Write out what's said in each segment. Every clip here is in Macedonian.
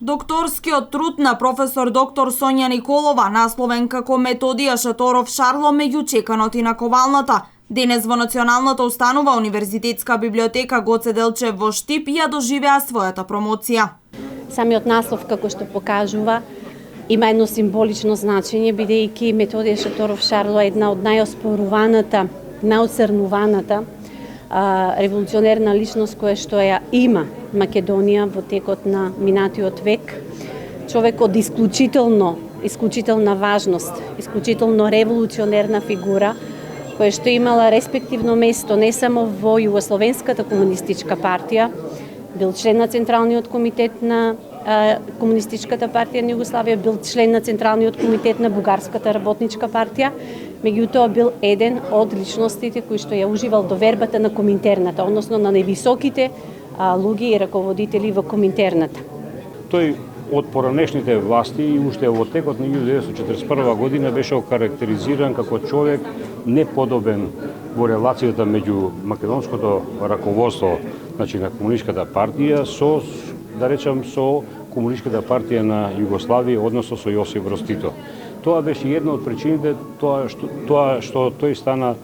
Докторскиот труд на професор доктор Сонја Николова, насловен како Методија Шаторов Шарло меѓу чеканот и наковалната, денес во Националната установа Универзитетска библиотека Гоце Делчев во Штип ја доживеа својата промоција. Самиот наслов, како што покажува, има едно символично значење, бидејќи Методија Шаторов Шарло е една од најоспоруваната, наоцрнуваната револуционерна личност која што ја има Македонија во текот на минатиот век. Човек од исклучителна важност, исклучително револуционерна фигура, која што имала респективно место не само во Југословенската комунистичка партија, бил член на Централниот комитет на Комунистичката партија на Југославија, бил член на Централниот комитет на Бугарската работничка партија, меѓутоа бил еден од личностите кои што ја уживал довербата на Коминтерната, односно на највисоките луѓе и раководители во Коминтерната. Тој од поранешните власти и уште во текот на 1941 година беше окарактеризиран како човек неподобен во релацијата меѓу македонското раководство, значи на Комунистичката партија со, да речам, со Комунистичката партија на Југославија, односно со Јосип Брз Тито. Тоа беше една од причините тоа што тој стана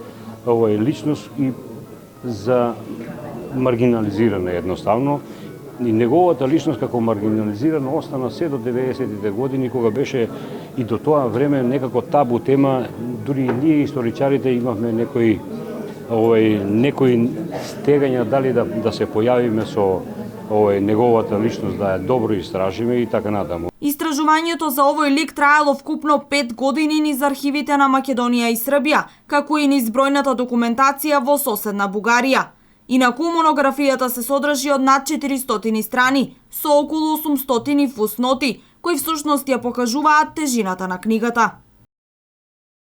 личност и за маргинализирана едноставно. И неговата личност како маргинализирана остана се до 90-тите години, кога беше и до тоа време некако табу тема, дури и ние историчарите имавме некои стегања дали да се појавиме со неговата личност, да ја добро истражиме и така натаму. Истражувањето за овој лик траело вкупно 5 години низ архивите на Македонија и Србија, како и низ бројната документација во соседна Бугарија. Инаку монографијата се содржи од над 400 страни, со околу 800 фусноти, кои всушност ја покажуваат тежината на книгата.